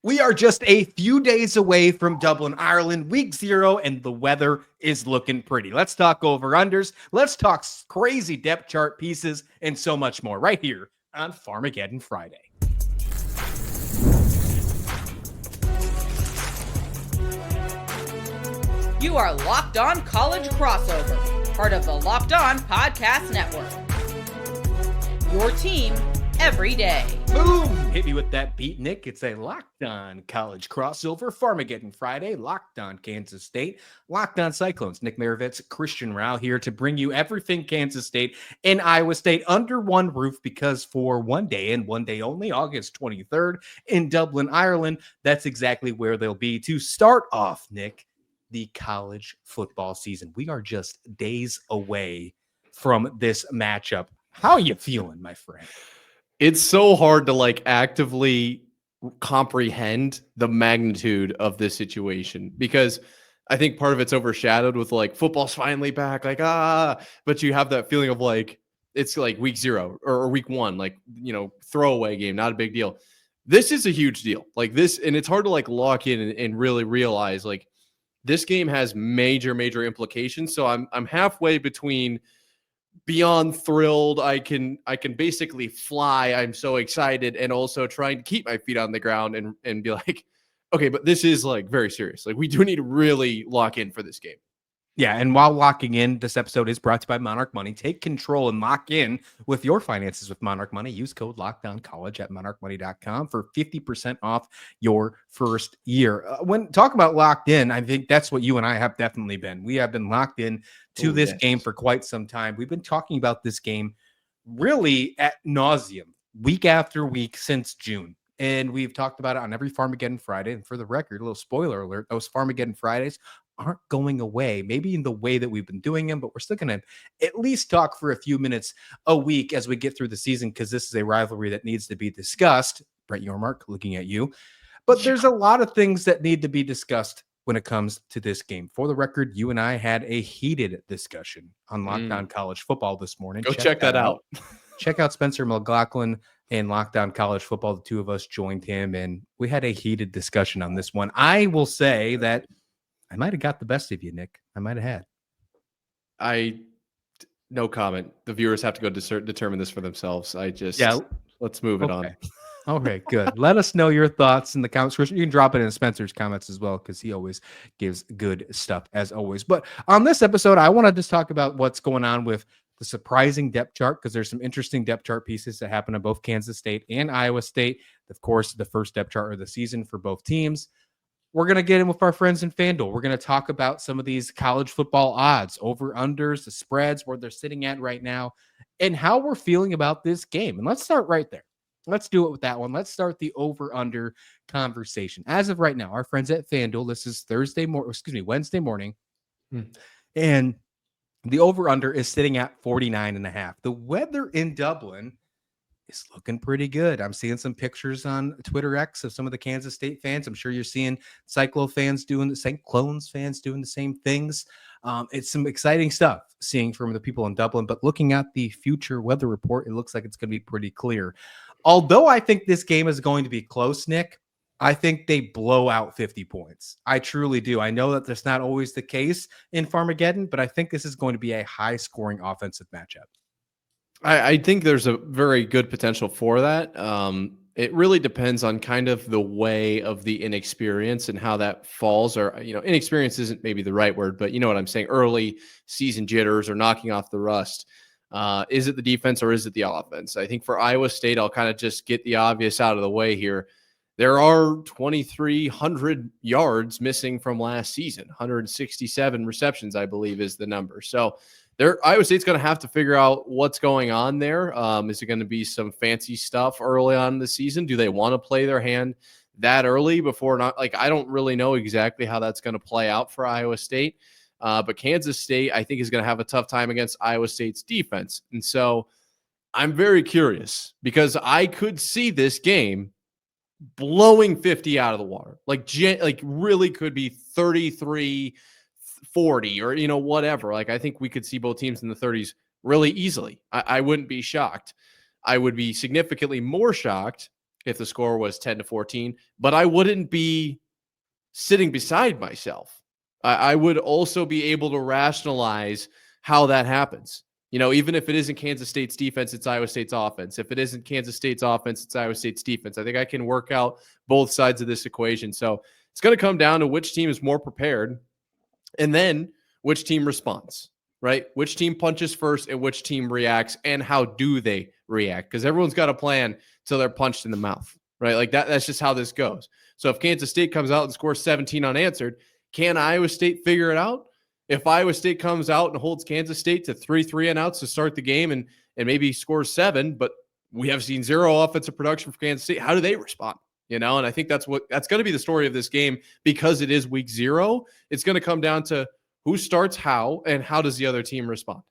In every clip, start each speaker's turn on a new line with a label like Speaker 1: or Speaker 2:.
Speaker 1: We are just a few days away from Dublin, Ireland, week 0, and the weather is looking pretty. Let's talk over-unders. Let's talk crazy depth chart pieces and so much more right here on Farmageddon Friday.
Speaker 2: You are Locked On College Crossover, part of the Locked On Podcast Network. Your team every day.
Speaker 1: Boom! Hit me with that beat, Nick. It's a Locked On College Crossover, Farmageddon Friday, Locked On Kansas State, Locked On Cyclones. Nick Marovets, Christian Rauh here to bring you everything Kansas State and Iowa State under one roof, because for one day and one day only, August 23rd in Dublin, Ireland, that's exactly where they'll be to start off, Nick, the college football season. We are just days away from this matchup. How are you feeling, my friend?
Speaker 3: It's so hard to actively comprehend the magnitude of this situation, because I think part of it's overshadowed with football's finally back, but you have that feeling of it's like week 0 or week 1, throwaway game, not a big deal. This is a huge deal, and it's hard to lock in and really realize this game has major implications. So I'm halfway between beyond thrilled, I can basically fly, I'm so excited, and also trying to keep my feet on the ground and be like, okay, but this is very serious. We do need to really lock in for this game.
Speaker 1: Yeah, and while locking in, this episode is brought to you by Monarch Money. Take control and lock in with your finances with Monarch Money. Use code LOCKDOWNCollege at monarchmoney.com for 50% off your first year. When talk about locked in, I think that's what you and I have definitely been. We have been locked in to this game for quite some time. We've been talking about this game really ad nauseum, week after week since June. And we've talked about it on every Farmageddon Friday. And for the record, a little spoiler alert, those Farmageddon Fridays aren't going away, maybe in the way that we've been doing them, but we're still going to at least talk for a few minutes a week as we get through the season, because this is a rivalry that needs to be discussed. Brett Yormark, looking at you. But there's a lot of things that need to be discussed when it comes to this game. For the record, you and I had a heated discussion on Locked On College Football this morning.
Speaker 3: Go check that out.
Speaker 1: Check out Spencer McLaughlin and Locked On College Football. The two of us joined him, and we had a heated discussion on this one. I will say that I might have got the best of you, Nick. I might have had.
Speaker 3: No comment. The viewers have to go determine this for themselves. Let's move it on.
Speaker 1: Okay, good. Let us know your thoughts in the comments. You can drop it in Spencer's comments as well, because he always gives good stuff as always. But on this episode, I want to just talk about what's going on with the surprising depth chart, because there's some interesting depth chart pieces that happen in both Kansas State and Iowa State. Of course, the first depth chart of the season for both teams. We're going to get in with our friends in FanDuel. We're going to talk about some of these college football odds, over-unders, the spreads, where they're sitting at right now, and how we're feeling about this game. And let's start right there. Let's do it with that one. Let's start the over-under conversation. As of right now, our friends at FanDuel, this is Wednesday morning, and the over-under is sitting at 49.5. The weather in Dublin is looking pretty good. I'm seeing some pictures on Twitter X of some of the Kansas State fans. I'm sure you're seeing Cyclones fans doing the same things. It's some exciting stuff seeing from the people in Dublin, but looking at the future weather report, it looks like it's going to be pretty clear. Although I think this game is going to be close, Nick, I think they blow out 50 points. I truly do. I know that that's not always the case in Farmageddon, but I think this is going to be a high-scoring offensive matchup.
Speaker 3: I think there's a very good potential for that. It really depends on kind of the way of the inexperience and how that falls, or, inexperience isn't maybe the right word, but you know what I'm saying? Early season jitters or knocking off the rust. Is it the defense or is it the offense? I think for Iowa State, I'll kind of just get the obvious out of the way here. There are 2,300 yards missing from last season. 167 receptions, I believe, is the number. So Iowa State's going to have to figure out what's going on there. Is it going to be some fancy stuff early on in the season? Do they want to play their hand that early before not? I don't really know exactly how that's going to play out for Iowa State. But Kansas State, I think, is going to have a tough time against Iowa State's defense. And so I'm very curious, because I could see this game blowing 50 out of the water. Really could be 33-40 or, whatever. I think we could see both teams in the 30s really easily. I wouldn't be shocked. I would be significantly more shocked if the score was 10-14, but I wouldn't be sitting beside myself. I would also be able to rationalize how that happens. Even if it isn't Kansas State's defense, it's Iowa State's offense. If it isn't Kansas State's offense, it's Iowa State's defense. I think I can work out both sides of this equation. So it's going to come down to which team is more prepared and then which team responds, right? Which team punches first and which team reacts, and how do they react? Because everyone's got a plan till they're punched in the mouth, right? Like that's just how this goes. So if Kansas State comes out and scores 17 unanswered, can Iowa State figure it out? If Iowa State comes out and holds Kansas State to 3 and outs to start the game and maybe scores 7, but we have seen 0 offensive production for Kansas State, how do they respond? And I think that's going to be the story of this game, because it is week 0. It's going to come down to who starts how and how does the other team respond.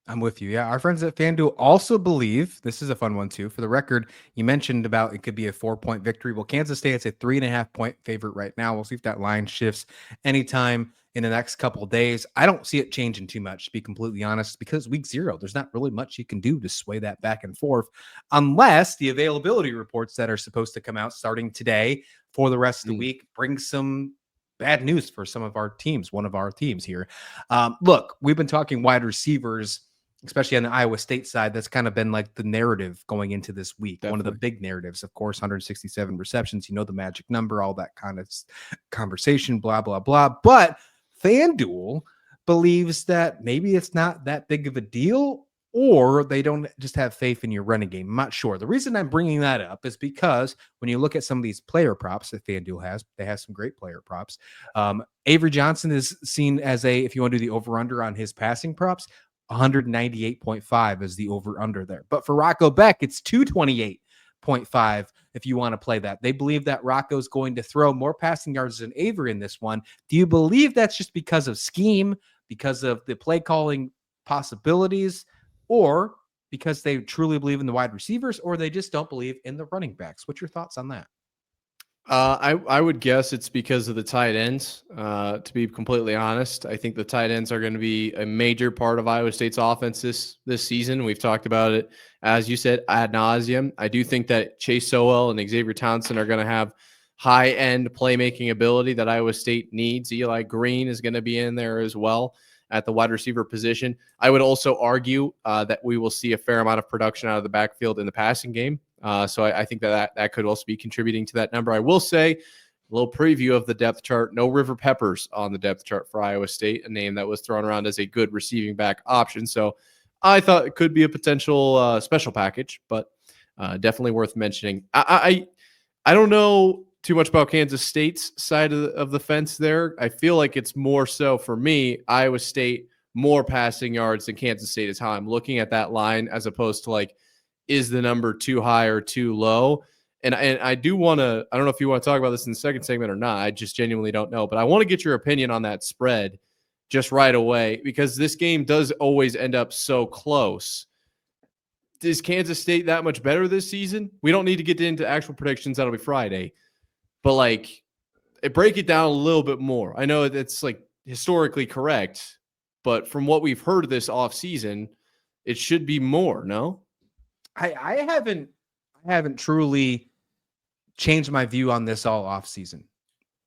Speaker 1: I'm with you. Yeah. Our friends at FanDuel also believe, this is a fun one too. For the record, you mentioned about it could be a 4-point victory. Well, Kansas State, it's a 3.5-point favorite right now. We'll see if that line shifts anytime in the next couple of days. I don't see it changing too much, to be completely honest, because week 0, there's not really much you can do to sway that back and forth, unless the availability reports that are supposed to come out starting today for the rest of the week bring some bad news for some of our teams, one of our teams here. Look, we've been talking wide receivers, especially on the Iowa State side. That's kind of been like the narrative going into this week. Definitely. One of the big narratives, of course, 167 receptions, the magic number, all that kind of conversation, blah, blah, blah. But FanDuel believes that maybe it's not that big of a deal, or they don't just have faith in your running game. I'm not sure. The reason I'm bringing that up is because when you look at some of these player props that FanDuel has, they have some great player props. Avery Johnson is seen as if you want to do the over-under on his passing props, 198.5 is the over-under there. But for Rocco Becht, it's 228.5 if you want to play that. They believe that Rocco's going to throw more passing yards than Avery in this one. Do you believe that's just because of scheme, because of the play calling possibilities, or because they truly believe in the wide receivers, or they just don't believe in the running backs? What's your thoughts on that?
Speaker 3: I would guess it's because of the tight ends. To be completely honest, I think the tight ends are going to be a major part of Iowa State's offense this season. We've talked about it, as you said, ad nauseum. I do think that Chase Sowell and Xavier Townsend are going to have high-end playmaking ability that Iowa State needs. Eli Green is going to be in there as well at the wide receiver position. I would also argue that we will see a fair amount of production out of the backfield in the passing game. So I think that could also be contributing to that number. I will say, a little preview of the depth chart, no River Peppers on the depth chart for Iowa State, a name that was thrown around as a good receiving back option. So I thought it could be a potential special package, but definitely worth mentioning. I don't know too much about Kansas State's side of the fence there. I feel like it's more so for me, Iowa State, more passing yards than Kansas State is how I'm looking at that line, as opposed to like, is the number too high or too low? And I do want to, I don't know if you want to talk about this in the second segment or not. I just genuinely don't know, but I want to get your opinion on that spread just right away, because this game does always end up so close. Is Kansas State that much better this season? We don't need to get into actual predictions. That'll be Friday. But like, break it down a little bit more. I know it's like historically correct, but from what we've heard this offseason, it should be more, no?
Speaker 1: I haven't truly changed my view on this all offseason.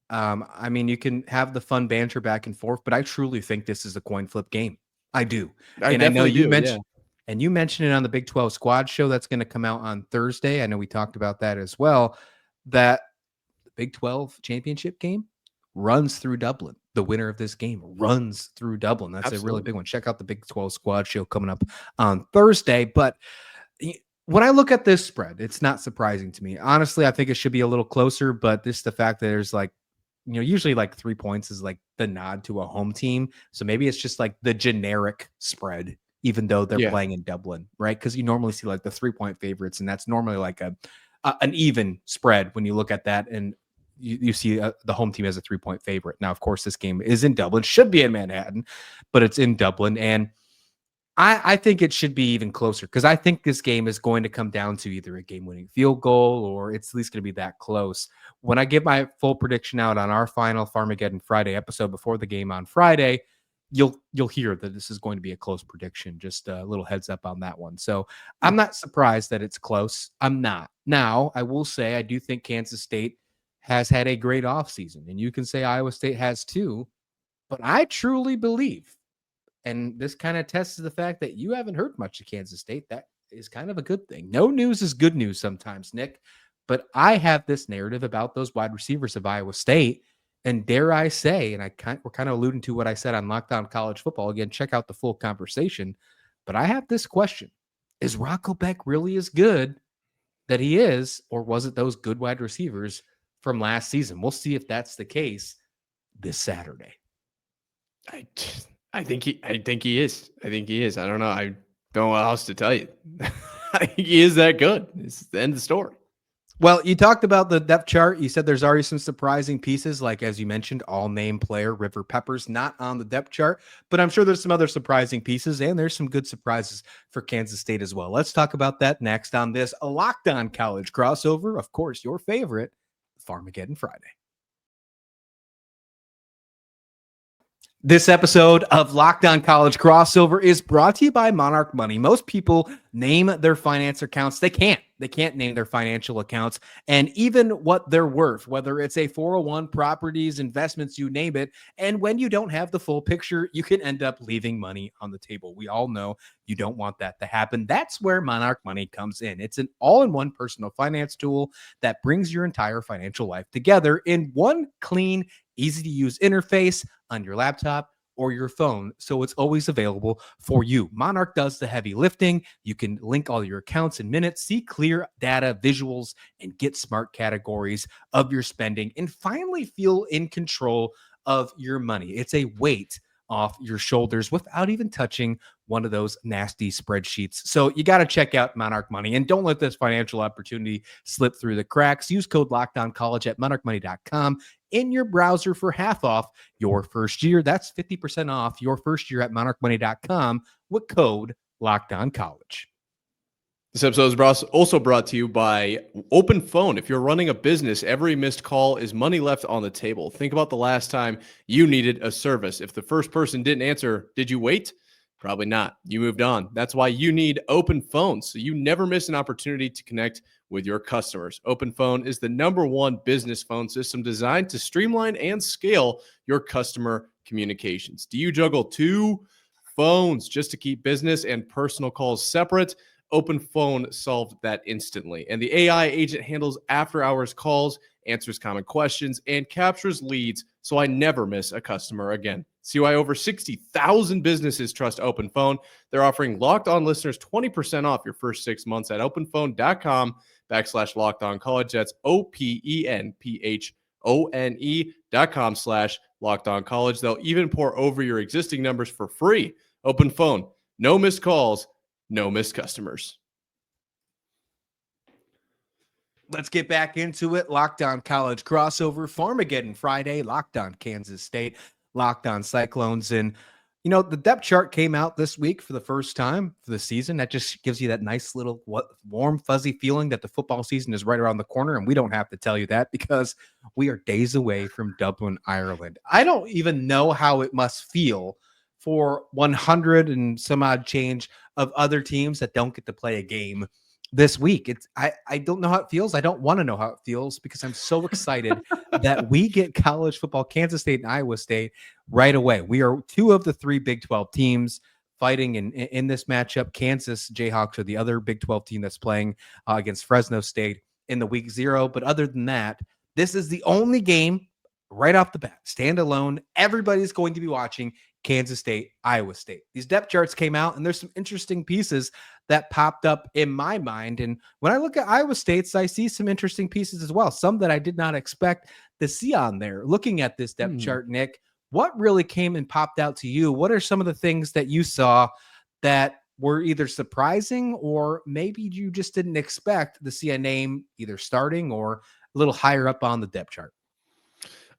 Speaker 1: I mean, you can have the fun banter back and forth, but I truly think this is a coin flip game. I do. I know you mentioned, and you mentioned it on the Big 12 Squad show that's going to come out on Thursday. I know we talked about that as well, that the Big 12 championship game runs through Dublin. The winner of this game runs through Dublin. That's Absolutely. A really big one. Check out the Big 12 Squad show coming up on Thursday. But when I look at this spread, it's not surprising to me. Honestly, I think it should be a little closer, but this the fact that there's like, usually like 3 points is like the nod to a home team. So maybe it's just like the generic spread, even though they're playing in Dublin, right? Because you normally see like the 3-point favorites, and that's normally like an even spread when you look at that. And you see the home team as a 3-point favorite. Now, of course, this game is in Dublin, should be in Manhattan, but it's in Dublin. And I think it should be even closer, because I think this game is going to come down to either a game-winning field goal, or it's at least going to be that close. When I give my full prediction out on our final Farmageddon Friday episode before the game on Friday, you'll hear that this is going to be a close prediction. Just a little heads up on that one. So I'm not surprised that it's close. I'm not. Now, I will say I do think Kansas State has had a great offseason, and you can say Iowa State has too, but I truly believe, and this kind of tests the fact that you haven't heard much of Kansas State. That is kind of a good thing. No news is good news sometimes, Nick, but I have this narrative about those wide receivers of Iowa State. And dare I say, and we're kind of alluding to what I said on Lockdown College Football. Again, check out the full conversation. But I have this question. Is Rocco Becht really as good that he is, or was it those good wide receivers from last season? We'll see if that's the case this Saturday.
Speaker 3: I think he is. I don't know. I don't know what else to tell you. I think he is that good. It's the end of the story.
Speaker 1: Well, you talked about the depth chart. You said there's already some surprising pieces, like, as you mentioned, all-name player River Peppers, not on the depth chart, but I'm sure there's some other surprising pieces, and there's some good surprises for Kansas State as well. Let's talk about that next on this Locked On College crossover. Of course, your favorite, Farmageddon Friday. This episode of Locked On College Crossover is brought to you by Monarch Money. Most people name their finance accounts. They can't name their financial accounts and even what they're worth, whether it's a 401, properties, investments, you name it. And when you don't have the full picture, you can end up leaving money on the table. We all know you don't want that to happen. That's where Monarch Money comes in. It's an all-in-one personal finance tool that brings your entire financial life together in one clean, easy-to-use interface on your laptop or your phone, so it's always available for you. Monarch does the heavy lifting. You can link all your accounts in minutes, see clear data, visuals, and get smart categories of your spending, and finally feel in control of your money. It's a weight off your shoulders without even touching one of those nasty spreadsheets. So you got to check out Monarch Money, and don't let this financial opportunity slip through the cracks. Use code LOCKEDONCollege at monarchmoney.com in your browser for half off your first year. That's 50% off your first year at monarchmoney.com with code LOCKEDONCollege.
Speaker 3: This episode is also brought to you by Open Phone. If you're running a business, every missed call is money left on the table. Think about the last time you needed a service. If the first person didn't answer, did you wait? Probably not. You moved on. That's why you need Open Phone, so you never miss an opportunity to connect with your customers. Open Phone is the #1 business phone system designed to streamline and scale your customer communications. Do you juggle 2 phones just to keep business and personal calls separate? Open Phone solved that instantly. And the AI agent handles after-hours calls, answers common questions, and captures leads, so I never miss a customer again. See why over 60,000 businesses trust Open Phone. They're offering Locked On listeners 20% off your first 6 months at openphone.com/LockedOnCollege. That's OPENPHONE.com/LockedOnCollege. They'll even pour over your existing numbers for free. Open Phone. No missed calls. No missed customers.
Speaker 1: Let's get back into it. Locked On College crossover, Farmageddon Friday, Locked On Kansas State, Locked On Cyclones. And, you know, the depth chart came out this week for the first time for the season. That just gives you that nice little warm, fuzzy feeling that the football season is right around the corner. And we don't have to tell you that because we are days away from Dublin, Ireland. I don't even know how it must feel for 100 and some odd change of other teams that don't get to play a game this week. I don't know how it feels. I don't want to know how it feels because I'm so excited that we get college football, Kansas State and Iowa State right away. We are 2 of the 3 Big 12 teams fighting in this matchup. Kansas Jayhawks are the other Big 12 team that's playing against Fresno State in the week 0. But other than that, this is the only game right off the bat, standalone. Everybody's going to be watching Kansas State, Iowa State. These depth charts came out, and there's some interesting pieces that popped up in my mind. And when I look at Iowa State's, I see some interesting pieces as well, some that I did not expect to see on there. Looking at this depth chart, Nick, what really came and popped out to you? What are some of the things that you saw that were either surprising or maybe you just didn't expect to see a name either starting or a little higher up on the depth chart?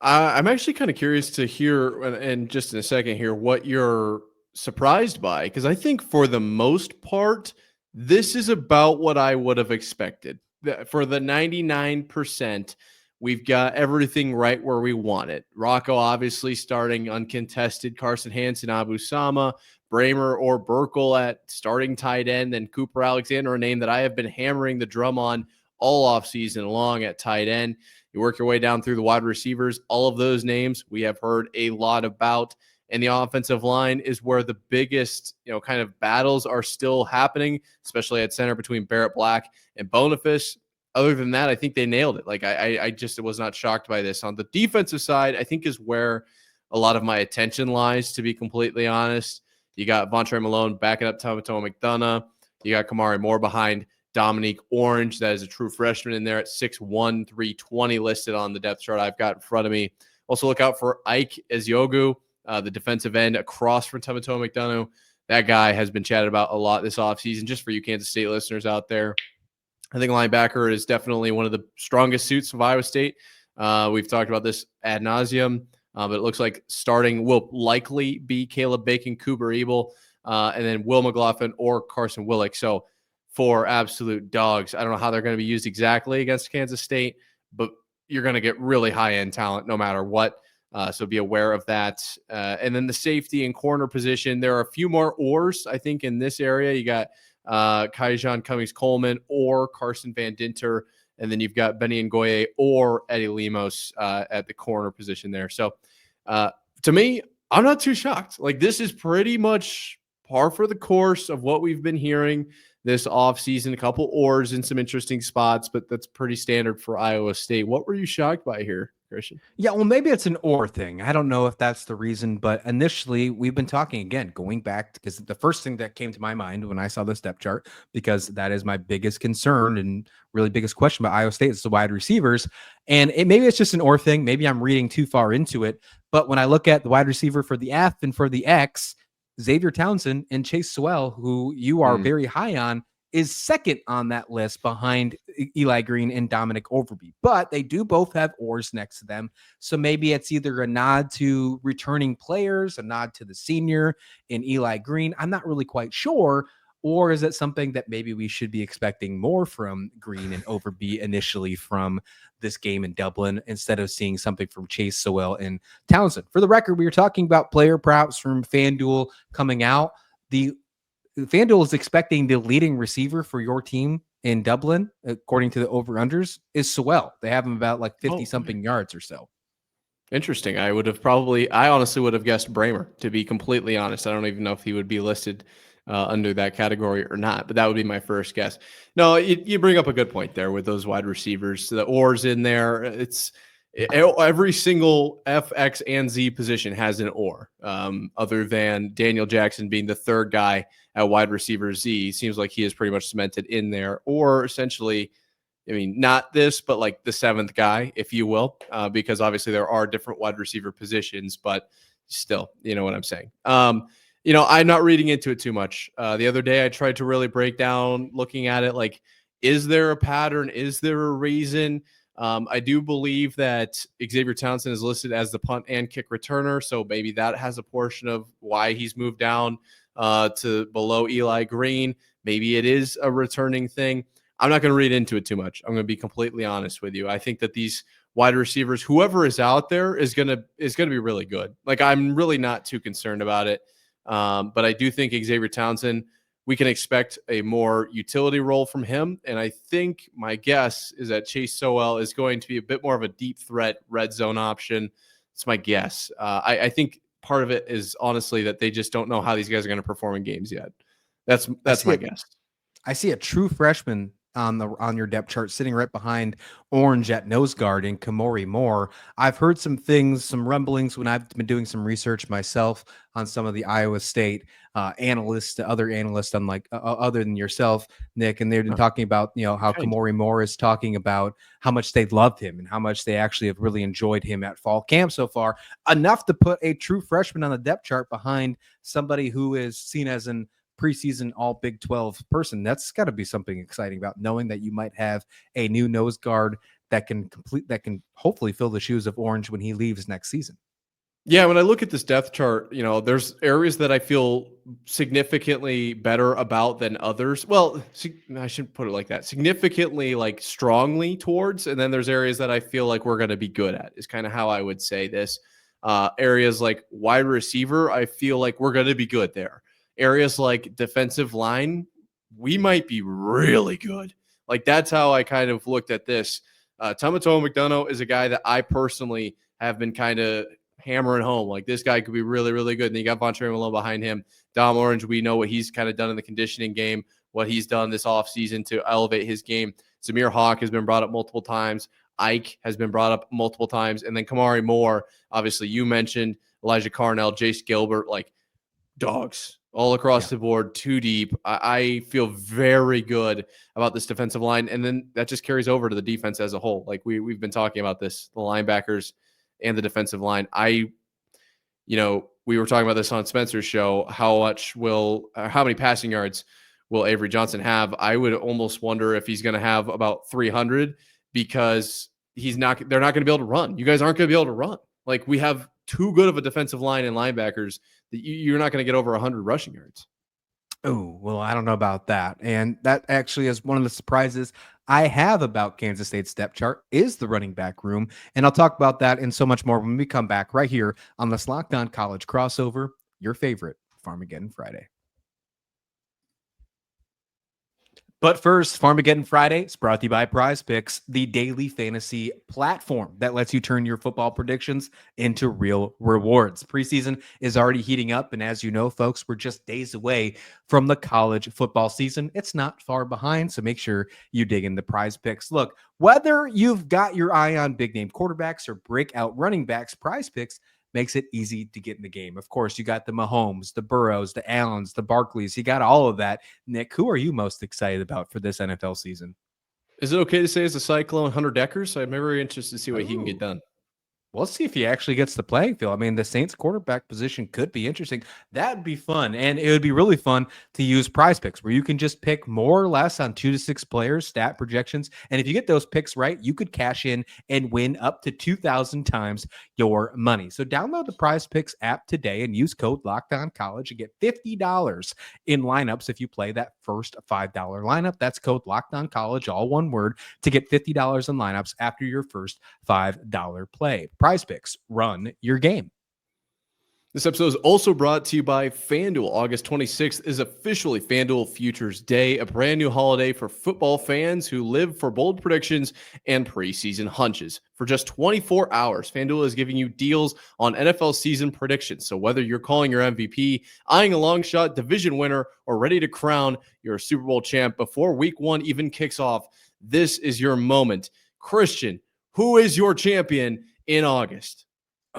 Speaker 3: I'm actually kind of curious to hear, and just in a second here, what you're surprised by, because I think for the most part, this is about what I would have expected. For the 99%, we've got everything right where we want it. Rocco obviously starting uncontested, Carson Hansen, Abu Sama, Bramer or Burkle at starting tight end, then Cooper Alexander, a name that I have been hammering the drum on all offseason long at tight end. You work your way down through the wide receivers. All of those names we have heard a lot about. And the offensive line is where the biggest, kind of battles are still happening, especially at center between Barrett Black and Boniface. Other than that, I think they nailed it. Like I just was not shocked by this. On the defensive side, I think is where a lot of my attention lies, to be completely honest. You got Vontae Malone backing up Tomato McDonough. You got Kamari Moore behind Dominique Orange. That is a true freshman in there at 6'1", 320 listed on the depth chart I've got in front of me. Also look out for Ike Eziogu, the defensive end across from Tomato McDonough. That guy has been chatted about a lot this offseason, just for you Kansas State listeners out there. I think linebacker is definitely one of the strongest suits of Iowa State. We've talked about this ad nauseum, but it looks like starting will likely be Caleb Bacon, Cooper Ebel, and then Will McLaughlin or Carson Willick. So 4 absolute dogs. I don't know how they're going to be used exactly against Kansas State, but you're going to get really high-end talent no matter what. So be aware of that. And then the safety and corner position, there are a few more ors, I think, in this area. You got Kaijan Cummings-Coleman or Carson Van Dinter, and then you've got Benny Ngoye or Eddie Lemos at the corner position there. So to me, I'm not too shocked. Like, this is pretty much par for the course of what we've been hearing this offseason. A couple ors in some interesting spots, but that's pretty standard for Iowa State. What were you shocked by here, Christian?
Speaker 1: Yeah, well, maybe it's an or thing. I don't know if that's the reason, but initially we've been talking again, going back, because the first thing that came to my mind when I saw this depth chart, because that is my biggest concern and really biggest question about Iowa State, is the wide receivers. And maybe it's just an or thing. Maybe I'm reading too far into it. But when I look at the wide receiver for the F and for the X, Xavier Townsend and Chase Sewell, who you are very high on, is second on that list behind Eli Green and Dominic Overby. But they do both have ors next to them. So maybe it's either a nod to returning players, a nod to the senior in Eli Green. I'm not really quite sure. Or is it something that maybe we should be expecting more from Green and Overby initially from this game in Dublin, instead of seeing something from Chase Sewell and Townsend? For the record, we were talking about player props from FanDuel coming out. The FanDuel is expecting the leading receiver for your team in Dublin, according to the over-unders, is Sewell. They have him about like 50-something yards or so.
Speaker 3: Interesting. I honestly would have guessed Bramer, to be completely honest. I don't even know if he would be listed under that category or not, but that would be my first guess. No, you bring up a good point there with those wide receivers. The ors in there, every single F, X, and Z position has an or, other than Daniel Jackson being the third guy at wide receiver Z. Seems like he is pretty much cemented in there, or essentially, I mean, not this, but like the 7th guy, if you will, because obviously there are different wide receiver positions, but still, you know what I'm saying. I'm not reading into it too much. The other day I tried to really break down, looking at it, like, is there a pattern? Is there a reason? I do believe that Xavier Townsend is listed as the punt and kick returner, so maybe that has a portion of why he's moved down to below Eli Green. Maybe it is a returning thing. I'm not going to read into it too much. I'm going to be completely honest with you. I think that these wide receivers, whoever is out there, is going to be really good. Like, I'm really not too concerned about it. But I do think Xavier Townsend, we can expect a more utility role from him. And I think my guess is that Chase Sewell is going to be a bit more of a deep threat red zone option. It's my guess. I think part of it is honestly that they just don't know how these guys are going to perform in games yet. That's my guess.
Speaker 1: I see a true freshman on your depth chart sitting right behind Orange at nose guard and Kamori Moore. I've heard some things, some rumblings when I've been doing some research myself on some of the Iowa State analysts, other analysts, unlike other than yourself, Nick, and they've been talking about, how Kamori Moore is talking about how much they loved him and how much they actually have really enjoyed him at fall camp so far, enough to put a true freshman on the depth chart behind somebody who is seen as an preseason all Big 12 person. That's got to be something exciting about knowing that you might have a new nose guard that can hopefully fill the shoes of Orange when he leaves next season.
Speaker 3: Yeah, when I look at this depth chart, there's areas that I feel significantly better about than others. Well, I shouldn't put it like that. Significantly, like strongly towards, and then there's areas that I feel like we're going to be good at. Is kind of how I would say this. Areas like wide receiver, I feel like we're going to be good there. Areas like defensive line, we might be really good. Like that's how I kind of looked at this. Tomatoa McDonough is a guy that I personally have been kind of hammering home. Like this guy could be really, really good. And then you got Vontae Malone behind him. Dom Orange, we know what he's kind of done in the conditioning game, what he's done this offseason to elevate his game. Zamir Hawk has been brought up multiple times. Ike has been brought up multiple times. And then Kamari Moore, obviously you mentioned Elijah Carnell, Jace Gilbert, like dogs all across the board, too deep. I feel very good about this defensive line. And then that just carries over to the defense as a whole. Like we've been talking about this, the linebackers and the defensive line. We were talking about this on Spencer's show. How many passing yards will Avery Johnson have? I would almost wonder if he's going to have about 300 because they're not going to be able to run. You guys aren't going to be able to run. Like we have too good of a defensive line and linebackers that you're not going to get over 100 rushing yards.
Speaker 1: Oh, well, I don't know about that. And that actually is one of the surprises I have about Kansas State's depth chart is the running back room. And I'll talk about that and so much more when we come back right here on this Locked On College crossover, your favorite Farmageddon Friday. But first, Farmageddon Friday is brought to you by Prize Picks, the daily fantasy platform that lets you turn your football predictions into real rewards. Preseason is already heating up, and as you know, folks, we're just days away from the college football season. It's not far behind, so make sure you dig into Prize Picks. Look, whether you've got your eye on big-name quarterbacks or breakout running backs, Prize Picks makes it easy to get in the game. Of course, you got the Mahomes, the Burrows, the Allens, the Barkleys. You got all of that. Nick, who are you most excited about for this NFL season?
Speaker 3: Is it okay to say as a Cyclone Hunter Deckers? I'm very interested to see what he can get done.
Speaker 1: We'll see if he actually gets the playing field. I mean, the Saints quarterback position could be interesting. That'd be fun. And it would be really fun to use Prize Picks where you can just pick more or less on 2 to 6 players, stat projections. And if you get those picks right, you could cash in and win up to 2,000 times your money. So download the Prize Picks app today and use code LOCKEDONCollege and get $50 in lineups if you play that first $5 lineup. That's code LOCKEDONCollege, all one word, to get $50 in lineups after your first $5 play. Prize Picks, run your game.
Speaker 3: This episode is also brought to you by FanDuel. August 26th is officially FanDuel Futures Day, a brand new holiday for football fans who live for bold predictions and preseason hunches. For just 24 hours, FanDuel is giving you deals on NFL season predictions. So whether you're calling your MVP, eyeing a long shot division winner, or ready to crown your Super Bowl champ before week 1 even kicks off, this is your moment. Christian, who is your champion in August?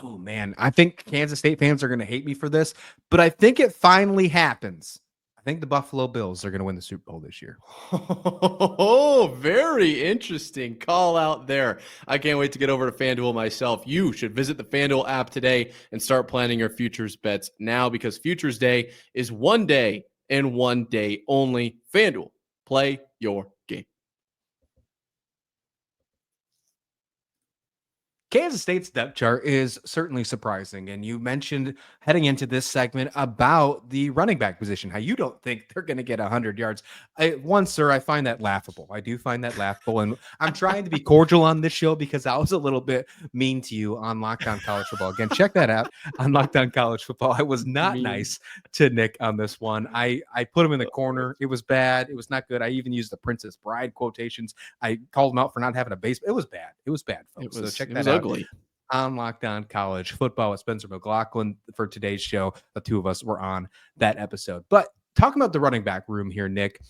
Speaker 1: Oh, man. I think Kansas State fans are going to hate me for this, but I think it finally happens. I think the Buffalo Bills are going to win the Super Bowl this year.
Speaker 3: Oh, very interesting call out there. I can't wait to get over to FanDuel myself. You should visit the FanDuel app today and start planning your futures bets now because Futures Day is one day and one day only. FanDuel, play your game.
Speaker 1: Kansas State's depth chart is certainly surprising. And you mentioned heading into this segment about the running back position, how you don't think they're going to get 100 yards. Sir, I find that laughable. I do find that laughable. And I'm trying to be cordial on this show because I was a little bit mean to you on Locked On College Football. Again, check that out on Locked On College Football. I was not nice to Nick on this one. I put him in the corner. It was bad. It was not good. I even used the Princess Bride quotations. I called him out for not having a base. It was bad. It was bad, folks. So check that out. On Locked On College Football with Spencer McLaughlin for today's show. The two of us were on that episode. But talking about the running back room here, Nick,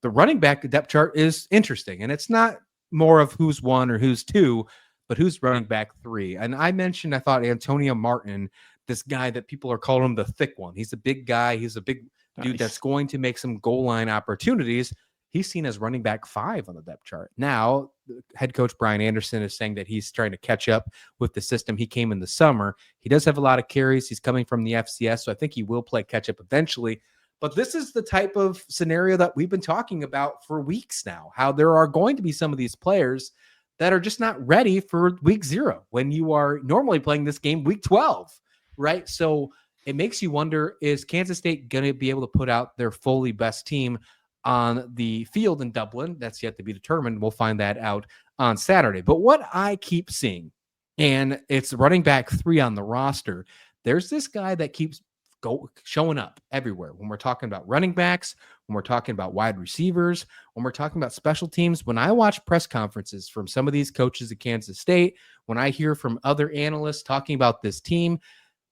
Speaker 1: the running back depth chart is interesting. And it's not more of who's 1 or who's 2, but who's running back 3. And I mentioned, I thought Antonio Martin, this guy that people are calling him the thick one. He's a big guy. He's a big dude that's going to make some goal line opportunities. He's seen as running back 5 on the depth chart. Now, head coach Brian Anderson is saying that he's trying to catch up with the system. He came in the summer. He does have a lot of carries. He's coming from the FCS, so I think he will play catch up eventually. But this is the type of scenario that we've been talking about for weeks now, how there are going to be some of these players that are just not ready for week 0 when you are normally playing this game week 12. right? So it makes you wonder, is Kansas State going to be able to put out their fully best team on the field in Dublin? That's yet to be determined. We'll find that out on Saturday. But what I keep seeing, and it's running back 3 on the roster, there's this guy that keeps showing up everywhere. When we're talking about running backs, when we're talking about wide receivers, when we're talking about special teams, when I watch press conferences from some of these coaches at Kansas State, when I hear from other analysts talking about this team,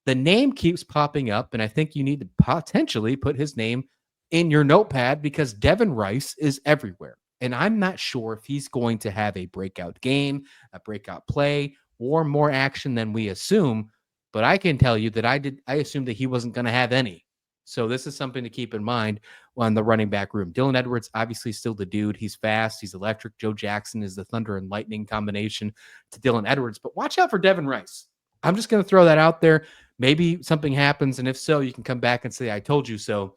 Speaker 1: the name keeps popping up, and I think you need to potentially put his name in your notepad because Devin Rice is everywhere. And I'm not sure if he's going to have a breakout game, a breakout play, or more action than we assume. But I can tell you that I assumed that he wasn't going to have any. So this is something to keep in mind on the running back room. Dylan Edwards, obviously still the dude. He's fast. He's electric. Joe Jackson is the thunder and lightning combination to Dylan Edwards. But watch out for Devin Rice. I'm just going to throw that out there. Maybe something happens. And if so, you can come back and say, I told you so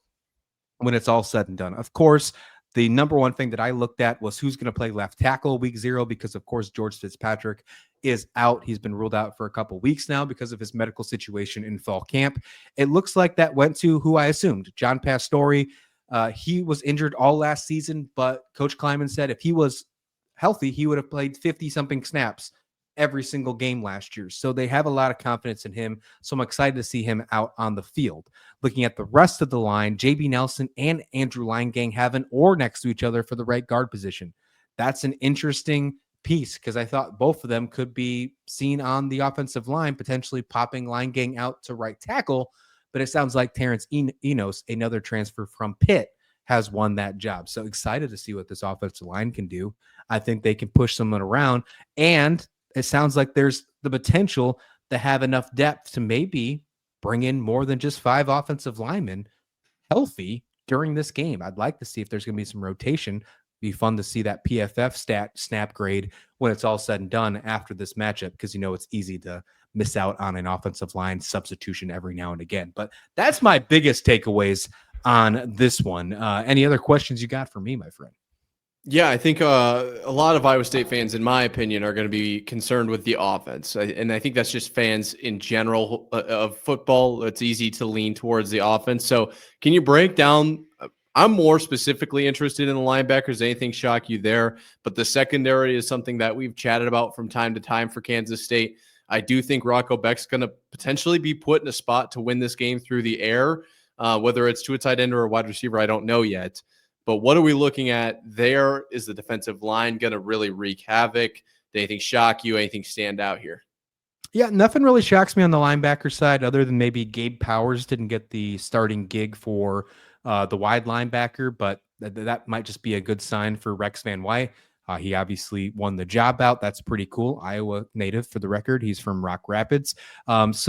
Speaker 1: when it's all said and done. Of course, the number one thing that I looked at was who's going to play left tackle week 0, because of course, George Fitzpatrick is out. He's been ruled out for a couple weeks now because of his medical situation in fall camp. It looks like that went to who I assumed, John Pastore. He was injured all last season, but Coach Kleiman said if he was healthy, he would have played 50-something snaps every single game last year. So they have a lot of confidence in him. So I'm excited to see him out on the field. Looking at the rest of the line, JB Nelson and Andrew Leingang have an or next to each other for the right guard position. That's an interesting piece because I thought both of them could be seen on the offensive line, potentially popping Leingang out to right tackle. But it sounds like Terrence Enos, another transfer from Pitt, has won that job. So excited to see what this offensive line can do. I think they can push someone around, and it sounds like there's the potential to have enough depth to maybe bring in more than just 5 offensive linemen healthy during this game. I'd like to see if there's going to be some rotation. Be fun to see that PFF snap grade when it's all said and done after this matchup, because it's easy to miss out on an offensive line substitution every now and again. But that's my biggest takeaways on this one. Any other questions you got for me, my friend?
Speaker 3: Yeah, I think a lot of Iowa State fans, in my opinion, are going to be concerned with the offense. And I think that's just fans in general of football. It's easy to lean towards the offense. So can you break down? I'm more specifically interested in the linebackers. Anything shock you there? But the secondary is something that we've chatted about from time to time for Kansas State. I do think Rocco Becht's going to potentially be put in a spot to win this game through the air, whether it's to a tight end or a wide receiver. I don't know yet. But what are we looking at there? Is the defensive line going to really wreak havoc? Did anything shock you? Anything stand out here?
Speaker 1: Yeah, nothing really shocks me on the linebacker side other than maybe Gabe Powers didn't get the starting gig for the wide linebacker, but that might just be a good sign for Rex Van Wy. He obviously won the job out. That's pretty cool. Iowa native for the record. He's from Rock Rapids. That's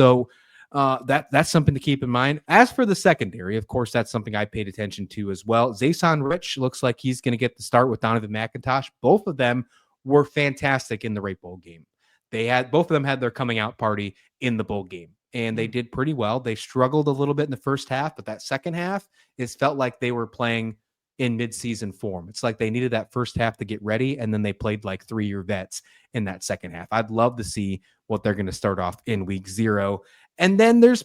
Speaker 1: something to keep in mind. As for the secondary, of course, that's something I paid attention to as well. Zason Rich looks like he's going to get the start with Donovan McIntosh. Both of them were fantastic in the Rape Bowl game. Both of them had their coming out party in the bowl game, and they did pretty well. They struggled a little bit in the first half, but that second half, it felt like they were playing in midseason form. It's like they needed that first half to get ready, and then they played like 3-year vets in that second half. I'd love to see what they're going to start off in week 0. And then there's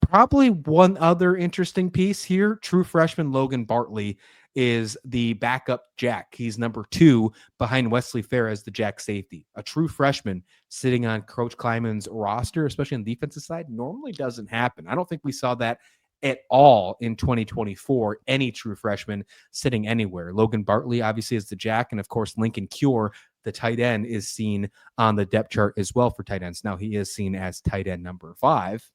Speaker 1: probably one other interesting piece here. True freshman Logan Bartley is the backup jack. He's number 2 behind Wesley Fair as the jack safety. A true freshman sitting on Coach Kleiman's roster, especially on the defensive side, normally doesn't happen. I don't think we saw that at all in 2024, any true freshman sitting anywhere. Logan Bartley obviously is the jack, and of course Lincoln Cure, the tight end, is seen on the depth chart as well for tight ends. Now he is seen as tight end number 5,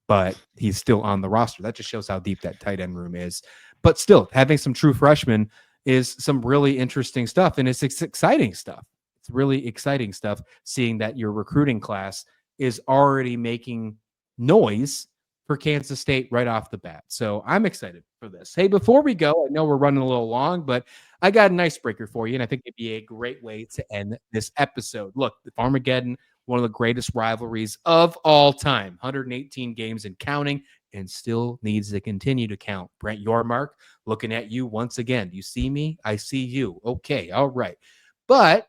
Speaker 1: but he's still on the roster. That just shows how deep that tight end room is. But still, having some true freshmen is some really interesting stuff, and it's exciting stuff. It's really exciting stuff seeing that your recruiting class is already making noise for Kansas State right off the bat. So I'm excited for this. Hey, before we go, I know we're running a little long, but I got an icebreaker for you, and I think it'd be a great way to end this episode. Look, the Farmageddon, one of the greatest rivalries of all time, 118 games and counting, and still needs to continue to count. Brent Yormark, looking at you once again. Do you see me? I see you. Okay, all right. But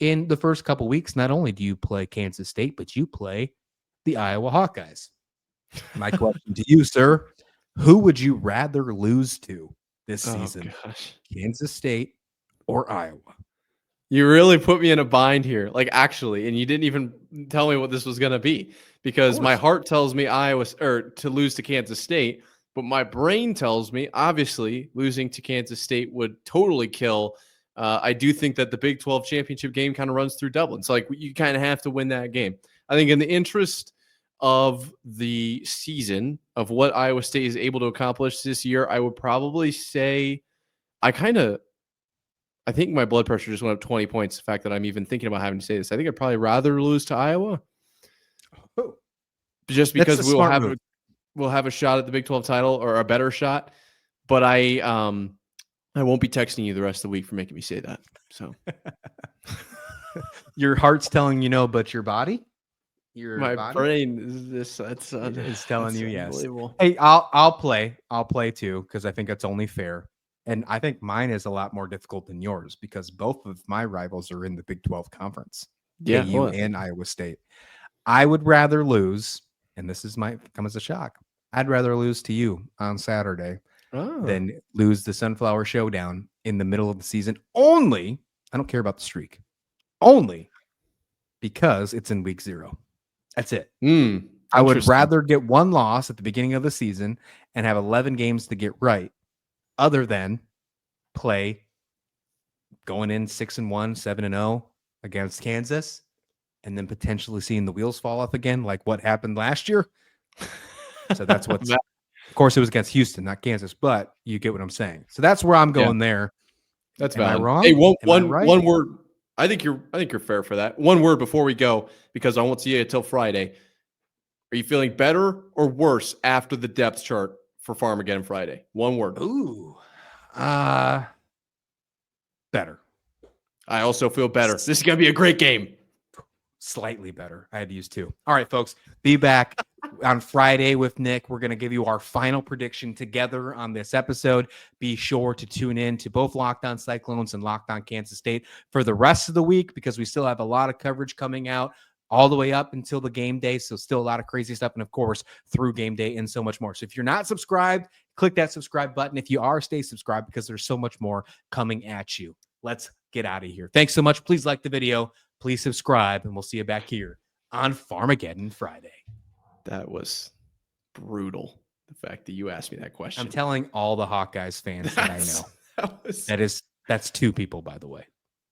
Speaker 1: in the first couple weeks, not only do you play Kansas State, but you play the Iowa Hawkeyes. My question to you, sir, who would you rather lose to this season?
Speaker 3: Gosh.
Speaker 1: Kansas State or Iowa?
Speaker 3: You really put me in a bind here, like actually, and you didn't even tell me what this was going to be because my heart tells me Iowa or to lose to Kansas State, but my brain tells me obviously losing to Kansas State would totally kill. I do think that the Big 12 championship game kind of runs through Dublin, so like you kind of have to win that game. I think in the interest of the season of what Iowa State is able to accomplish this year, I would probably say I think my blood pressure just went up 20 points. The fact that I'm even thinking about having to say this, I think I'd probably rather lose to Iowa, just because we'll have a shot at the Big 12 title or a better shot. But I won't be texting you the rest of the week for making me say that. So
Speaker 1: your heart's telling you no, but your body,
Speaker 3: my brain is
Speaker 1: it's telling you yes.
Speaker 3: Unbelievable.
Speaker 1: Hey, I'll play too because I think that's only fair. And I think mine is a lot more difficult than yours because both of my rivals are in the Big 12 conference, KU and Iowa State. I would rather lose, and this might come as a shock. I'd rather lose to you on Saturday than lose the Sunflower Showdown in the middle of the season. Only, I don't care about the streak, only because it's in week 0. That's it. I would rather get one loss at the beginning of the season and have 11 games to get right, other than play going in 6-1, 7-0 against Kansas, and then potentially seeing the wheels fall off again, like what happened last year. So that's what's. Of course, it was against Houston, not Kansas, but you get what I'm saying. So that's where I'm going there.
Speaker 3: That's
Speaker 1: valid.
Speaker 3: Am I
Speaker 1: wrong?
Speaker 3: Hey, one word. I think you're fair for that. One word before we go, because I won't see you until Friday. Are you feeling better or worse after the depth chart for Farmageddon Friday? One word.
Speaker 1: Ooh. Better.
Speaker 3: I also feel better. This is going to be a great game.
Speaker 1: Slightly better. I had to use 2. All right, folks. Be back on Friday with Nick. We're going to give you our final prediction together on this episode. Be sure to tune in to both Locked On Cyclones and Locked On Kansas State for the rest of the week because we still have a lot of coverage coming out all the way up until the game day. So still a lot of crazy stuff. And of course, through game day and so much more. So if you're not subscribed, click that subscribe button. If you are, stay subscribed because there's so much more coming at you. Let's get out of here. Thanks so much. Please like the video. Please subscribe. And we'll see you back here on Farmageddon Friday.
Speaker 3: That was brutal. The fact that you asked me that question.
Speaker 1: I'm telling all the Hawkeyes fans that I know. That's 2 people, by the way.